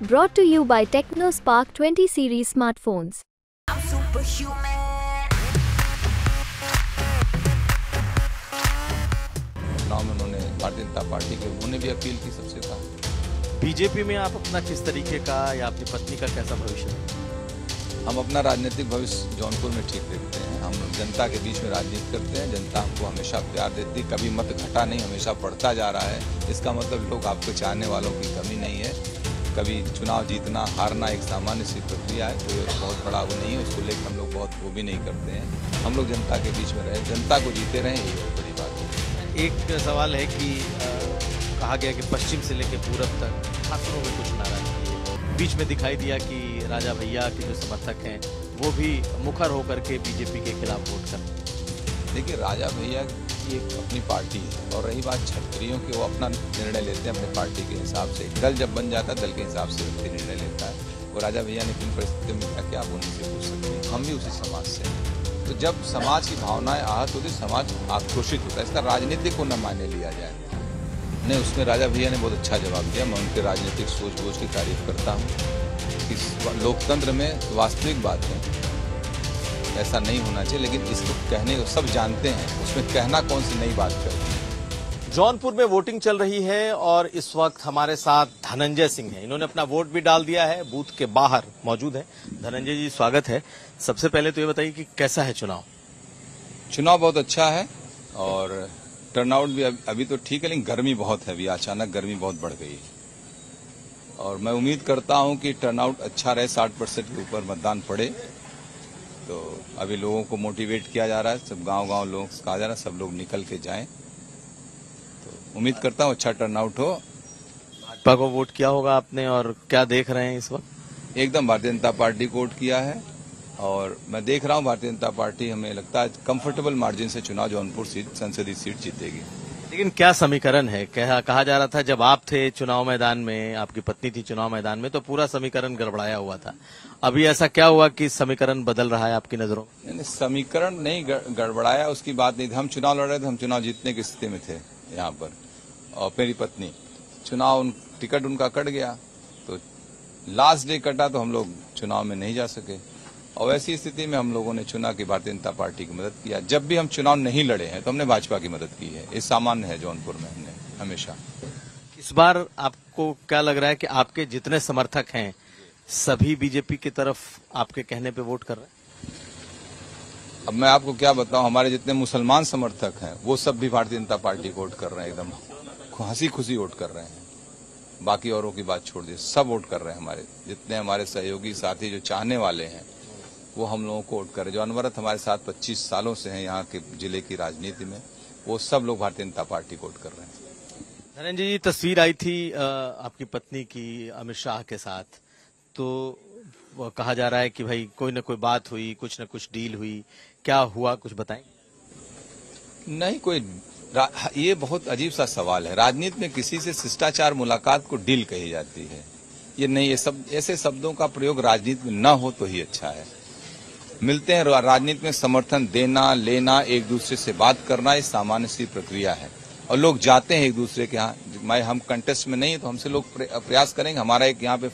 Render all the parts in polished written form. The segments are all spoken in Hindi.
Brought to you by TechnoSpark 20 series smartphones. चुनाव में उन्होंने भारतीय जनता पार्टी के उन्होंने भी अपील की, सबसे कहा। बीजेपी में आप अपना किस तरीके का या अपनी पत्नी का कैसा भविष्य है? हम अपना राजनीतिक भविष्य जौनपुर में ठीक देखते हैं। हम जनता के बीच में राजनीति करते हैं। जनता हमको हमेशा प्यार देती है, कभी मत घटा नहीं, हमेशा बढ़ता जा रहा है। इसका मतलब लोग आपको चाहने वालों की कमी नहीं है। कभी चुनाव जीतना हारना एक सामान्य सी प्रक्रिया है, कोई बहुत बड़ा वो नहीं है। उसको लेकर हम लोग बहुत वो भी नहीं करते हैं। हम लोग जनता के बीच में रहे, जनता को जीते रहें, यही बहुत बड़ी बात है। एक सवाल है कि कहा गया कि पश्चिम से लेकर पूरब तक ठाकुरों में कुछ नाराजगी है। बीच में दिखाई दिया कि राजा भैया के जो समर्थक हैं वो भी मुखर होकर के बीजेपी के खिलाफ वोट कर। देखिए, राजा भैया की एक अपनी पार्टी है और रही बात क्षत्रियों की, वो अपना निर्णय लेते हैं अपने पार्टी के हिसाब से। दल जब बन जाता है, दल के हिसाब से व्यक्ति निर्णय लेता है। वो राजा भैया ने किन परिस्थितियों में क्या, आप उनसे पूछ सकते हैं। हम भी उसी समाज से हैं। तो जब समाज की भावनाएं आहत होती, समाज आक्रोशित होता है। इसका राजनीतिक को न माने लिया जाए नहीं। उसमें राजा भैया ने बहुत अच्छा जवाब दिया। मैं उनके राजनीतिक सोच बोझ की तारीफ करता हूँ। इस लोकतंत्र में वास्तविक बात है, ऐसा नहीं होना चाहिए, लेकिन इसको कहने को सब जानते हैं, उसमें कहना कौन सी नई बात कर। जौनपुर में वोटिंग चल रही है और इस वक्त हमारे साथ धनंजय सिंह हैं। इन्होंने अपना वोट भी डाल दिया है, बूथ के बाहर मौजूद है। धनंजय जी, स्वागत है। सबसे पहले तो ये बताइए कि कैसा है चुनाव? चुनाव बहुत अच्छा है और टर्नआउट भी अभी तो ठीक है, लेकिन गर्मी बहुत है। अभी अचानक गर्मी बहुत बढ़ गई है और मैं उम्मीद करता हूं कि टर्नआउट अच्छा रहे, 60% के ऊपर मतदान पड़े। तो अभी लोगों को मोटिवेट किया जा रहा है, सब गांव-गांव लोग कहा जा रहा है, सब लोग निकल के जाएं। तो उम्मीद करता हूं अच्छा टर्नआउट हो। भाजपा को वोट किया होगा आपने और क्या देख रहे हैं इस वक्त? एकदम भारतीय जनता पार्टी को वोट किया है और मैं देख रहा हूं भारतीय जनता पार्टी, हमें लगता है कंफर्टेबल मार्जिन से चुनाव जौनपुर संसदीय सीट जीतेगी। लेकिन क्या समीकरण है? कहा जा रहा था जब आप थे चुनाव मैदान में, आपकी पत्नी थी चुनाव मैदान में, तो पूरा समीकरण गड़बड़ाया हुआ था। अभी ऐसा क्या हुआ कि समीकरण बदल रहा है आपकी नजरों में? नहीं, समीकरण नहीं गड़बड़ाया, उसकी बात नहीं थी। हम चुनाव लड़ रहे थे, हम चुनाव जीतने की स्थिति में थे यहाँ पर। और मेरी पत्नी चुनाव टिकट उनका कट गया, तो लास्ट डे कटा तो हम लोग चुनाव में नहीं जा सके। और ऐसी स्थिति में हम लोगों ने चुना कि भारतीय जनता पार्टी की मदद किया। जब भी हम चुनाव नहीं लड़े हैं तो हमने भाजपा की मदद की है। ये सामान्य है जौनपुर में, हमने हमेशा। इस बार आपको क्या लग रहा है कि आपके जितने समर्थक हैं सभी बीजेपी की तरफ आपके कहने पे वोट कर रहे हैं? अब मैं आपको क्या बताऊं, हमारे जितने मुसलमान समर्थक हैं वो सब भी भारतीय जनता पार्टी को वोट कर रहे हैं। एकदम हंसी खुशी वोट कर रहे हैं। बाकी औरों की बात छोड़ दी, सब वोट कर रहे हैं। हमारे जितने हमारे सहयोगी साथी जो चाहने वाले हैं वो हम लोगों को वोट कर रहे हैं। जो अनवरत हमारे साथ 25 सालों से हैं यहाँ के जिले की राजनीति में, वो सब लोग भारतीय जनता पार्टी को वोट कर रहे हैं। धनंजय जी, तस्वीर आई थी आपकी पत्नी की अमित शाह के साथ, तो कहा जा रहा है कि भाई कोई न कोई बात हुई, कुछ न कुछ डील हुई, क्या हुआ कुछ बताएंगे? नहीं, कोई ये बहुत अजीब सा सवाल है। राजनीति में किसी से शिष्टाचार मुलाकात को डील कही जाती है। ये नहीं, ये सब ऐसे शब्दों का प्रयोग राजनीति में न हो तो ही अच्छा है। मिलते हैं, राजनीति में समर्थन देना लेना, एक दूसरे से बात करना, ये सामान्य सी प्रक्रिया है और लोग जाते हैं एक दूसरे के यहाँ। हम कंटेस्ट में नहीं है तो हमसे लोग प्रयास करेंगे। हमारा एक यहाँ पे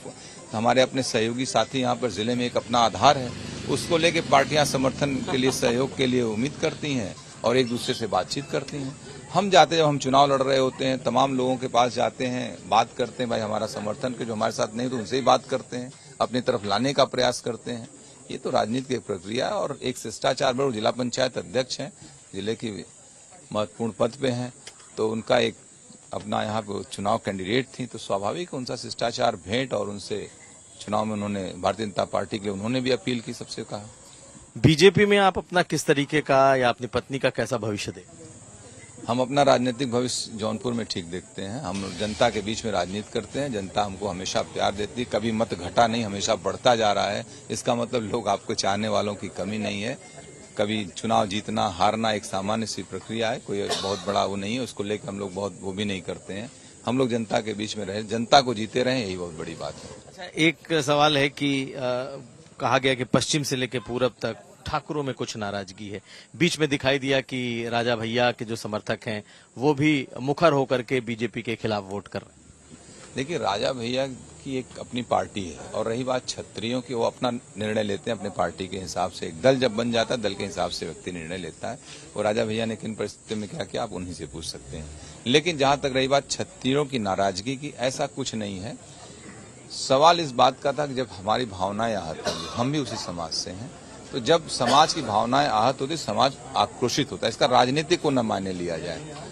हमारे अपने सहयोगी साथी यहाँ पर जिले में एक अपना आधार है, उसको लेके पार्टियां समर्थन के लिए, सहयोग के लिए उम्मीद करती हैं और एक दूसरे से बातचीत करती हैं। हम जाते, जब हम चुनाव लड़ रहे होते हैं, तमाम लोगों के पास जाते हैं, बात करते हैं, भाई हमारा समर्थन के जो हमारे साथ नहीं तो उनसे ही बात करते हैं, अपनी तरफ लाने का प्रयास करते हैं। ये तो राजनीति की एक प्रक्रिया है और एक शिष्टाचार। वो जिला पंचायत अध्यक्ष हैं, जिले की महत्वपूर्ण पद पे हैं, तो उनका एक अपना यहाँ पे चुनाव कैंडिडेट थी, तो स्वाभाविक उनका शिष्टाचार भेंट और उनसे चुनाव में उन्होंने भारतीय जनता पार्टी के लिए उन्होंने भी अपील की, सबसे कहा। बीजेपी में आप अपना किस तरीके का या अपनी पत्नी का कैसा भविष्य दें? हम अपना राजनीतिक भविष्य जौनपुर में ठीक देखते हैं। हम जनता के बीच में राजनीति करते हैं। जनता हमको हमेशा प्यार देती है, कभी मत घटा नहीं, हमेशा बढ़ता जा रहा है। इसका मतलब लोग आपको चाहने वालों की कमी नहीं है। कभी चुनाव जीतना हारना एक सामान्य सी प्रक्रिया है, कोई बहुत बड़ा वो नहीं है। उसको लेकर हम लोग बहुत वो भी नहीं करते हैं। हम लोग जनता के बीच में रहे, जनता को जीते रहें, यही बहुत बड़ी बात है। अच्छा, एक सवाल है कि कहा गया कि पश्चिम से लेकर पूरब तक ठाकुरों में कुछ नाराजगी है। बीच में दिखाई दिया कि राजा भैया के जो समर्थक हैं वो भी मुखर होकर के बीजेपी के खिलाफ वोट कर रहे हैं। देखिए, राजा भैया की एक अपनी पार्टी है, और रही बात क्षत्रियों की, वो अपना निर्णय लेते हैं अपने पार्टी के हिसाब से। एक दल जब बन जाता है, दल के हिसाब से व्यक्ति निर्णय लेता है। और राजा भैया ने किन परिस्थितियों में क्या किया, आप उन्हीं से पूछ सकते हैं। लेकिन जहां तक रही बात क्षत्रियों की नाराजगी की, ऐसा कुछ नहीं है। सवाल इस बात का था कि जब हमारी भावनाएं आहत होंगी, हम भी उसी समाज से हैं, तो जब समाज की भावनाएं आहत होती, समाज आक्रोशित होता है। इसका राजनीतिक को न माने लिया जाए।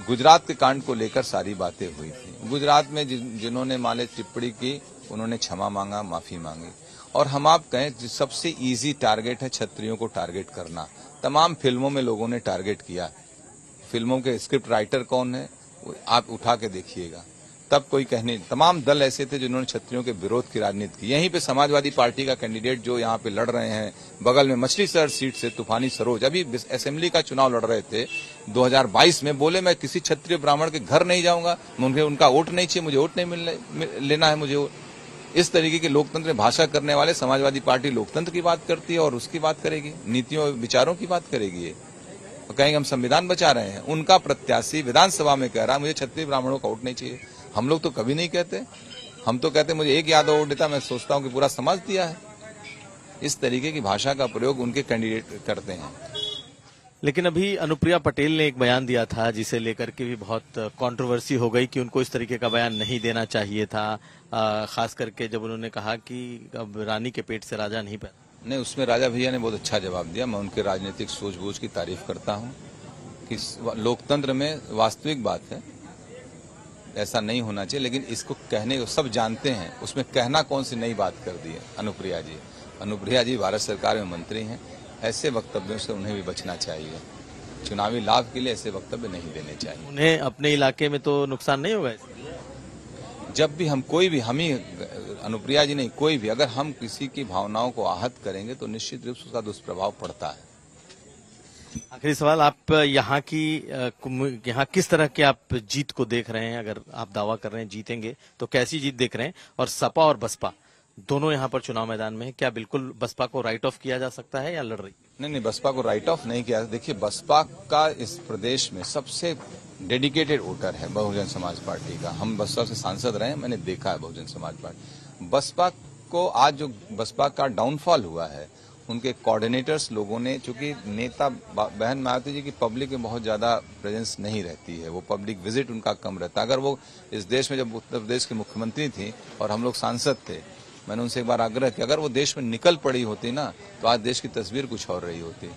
गुजरात के कांड को लेकर सारी बातें हुई थी। गुजरात में जिन्होंने माले टिप्पणी की, उन्होंने क्षमा मांगा, माफी मांगी। और हम आप कहें, सबसे इजी टारगेट है क्षत्रियों को टारगेट करना। तमाम फिल्मों में लोगों ने टारगेट किया। फिल्मों के स्क्रिप्ट राइटर कौन है, आप उठा के देखिएगा। तब कोई कहने, तमाम दल ऐसे थे जिन्होंने क्षत्रियों के विरोध की राजनीति की। यहीं पे समाजवादी पार्टी का कैंडिडेट जो यहाँ पे लड़ रहे हैं, बगल में मछली शहर सीट से तूफानी सरोज, अभी असेंबली का चुनाव लड़ रहे थे 2022 में, बोले मैं किसी क्षत्रिय ब्राह्मण के घर नहीं जाऊंगा, मुझे उनका वोट नहीं चाहिए, मुझे वोट नहीं लेना है मुझे। इस तरीके की लोकतंत्र में भाषा करने वाले समाजवादी पार्टी लोकतंत्र की बात करती है और उसकी बात करेगी, नीतियों विचारों की बात करेगी। ये कहेंगे हम संविधान बचा रहे हैं। उनका प्रत्याशी विधानसभा में कह रहा है मुझे क्षत्रिय ब्राह्मणों का वोट नहीं चाहिए। हम लोग तो कभी नहीं कहते, हम तो कहते मुझे एक यादव वोट देता, मैं सोचता हूं कि पूरा समाज दिया है। इस तरीके की भाषा का प्रयोग उनके कैंडिडेट करते हैं। लेकिन अभी अनुप्रिया पटेल ने एक बयान दिया था जिसे लेकर के भी बहुत कंट्रोवर्सी हो गई कि उनको इस तरीके का बयान नहीं देना चाहिए था, खास करके जब उन्होंने कहा कि अब रानी के पेट से राजा नहीं पैदा। नहीं, उसमें राजा भैया ने बहुत अच्छा जवाब दिया। मैं उनके राजनीतिक सूझबूझ की तारीफ करता हूं कि लोकतंत्र में वास्तविक बात है, ऐसा नहीं होना चाहिए। लेकिन इसको कहने को सब जानते हैं, उसमें कहना कौन सी नई बात कर दी है अनुप्रिया जी। अनुप्रिया जी भारत सरकार में मंत्री हैं, ऐसे वक्तव्यों से उन्हें भी बचना चाहिए। चुनावी लाभ के लिए ऐसे वक्तव्य नहीं देने चाहिए। उन्हें अपने इलाके में तो नुकसान नहीं होगा। जब भी हम कोई भी, हम ही अनुप्रिया जी नहीं, कोई भी, अगर हम किसी की भावनाओं को आहत करेंगे तो निश्चित रूप से उसका दुष्प्रभाव पड़ता है। आखिरी सवाल, आप यहाँ किस तरह के आप जीत को देख रहे हैं? अगर आप दावा कर रहे हैं जीतेंगे तो कैसी जीत देख रहे हैं? और सपा और बसपा दोनों यहाँ पर चुनाव मैदान में है, क्या बिल्कुल बसपा को राइट ऑफ किया जा सकता है या लड़ रही? नहीं, बसपा को राइट ऑफ नहीं किया। देखिए, बसपा का इस प्रदेश में सबसे डेडिकेटेड वोटर है बहुजन समाज पार्टी का। हम बसपा से सांसद रहे हैं, मैंने देखा है बहुजन समाज पार्टी। बसपा को आज जो बसपा का डाउनफॉल हुआ है, उनके कोऑर्डिनेटर्स लोगों ने, चूंकि नेता बहन मायावती जी की पब्लिक में बहुत ज्यादा प्रेजेंस नहीं रहती है, वो पब्लिक विजिट उनका कम रहता है। अगर वो इस देश में, जब उत्तर प्रदेश की मुख्यमंत्री थी और हम लोग सांसद थे, मैंने उनसे एक बार आग्रह किया, अगर वो देश में निकल पड़ी होती ना तो आज देश की तस्वीर कुछ और रही होती।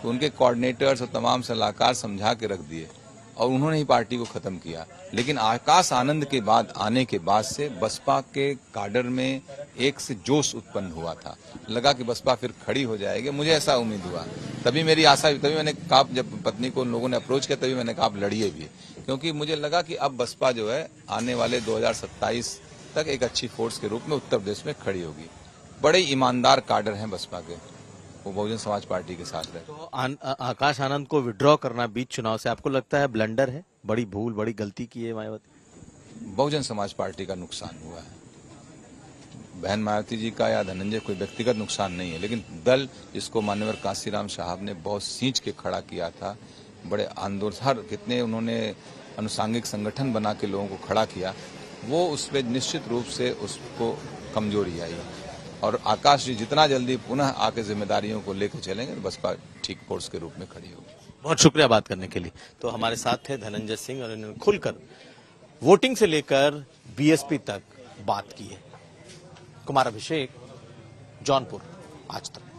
तो उनके कोऑर्डिनेटर्स और तमाम सलाहकार समझा के रख दिए और उन्होंने ही पार्टी को खत्म किया। लेकिन आकाश आनंद के बाद आने के बाद से बसपा के काडर में एक से जोश उत्पन्न हुआ था। लगा कि बसपा फिर खड़ी हो जाएगी, मुझे ऐसा उम्मीद हुआ। तभी मेरी आशा, तभी मैंने कहा, जब पत्नी को उन लोगों ने अप्रोच किया तभी मैंने कहा आप लड़िए भी, क्योंकि मुझे लगा कि अब बसपा जो है आने वाले 2027 तक एक अच्छी फोर्स के रूप में उत्तर प्रदेश में खड़ी होगी। बड़े ईमानदार काडर हैं बसपा के, वो बहुजन समाज पार्टी के साथ रहे। तो आकाश आनंद को विड्रॉ करना बीच चुनाव से आपको लगता है ब्लंडर है, बड़ी भूल, बड़ी गलती की है मायावती? बहुजन समाज पार्टी का नुकसान हुआ है, बहन मायावती जी का या धनंजय कोई व्यक्तिगत नुकसान नहीं है। लेकिन दल जिसको मान्यवर कांसीराम साहब ने बहुत सींच के खड़ा किया था, बड़े आंदोलन, कितने उन्होंने अनुसांगिक संगठन बना के लोगों को खड़ा किया, वो उसमें निश्चित रूप से उसको कमजोरी आई। और आकाश जी जितना जल्दी पुनः आके जिम्मेदारियों को लेकर चलेंगे तो बसपा ठीक फोर्स के रूप में खड़ी होगी। बहुत शुक्रिया बात करने के लिए। तो हमारे साथ थे धनंजय सिंह और इन्होंने खुलकर वोटिंग से लेकर बीएसपी तक बात की है। कुमार अभिषेक, जौनपुर, आज तक।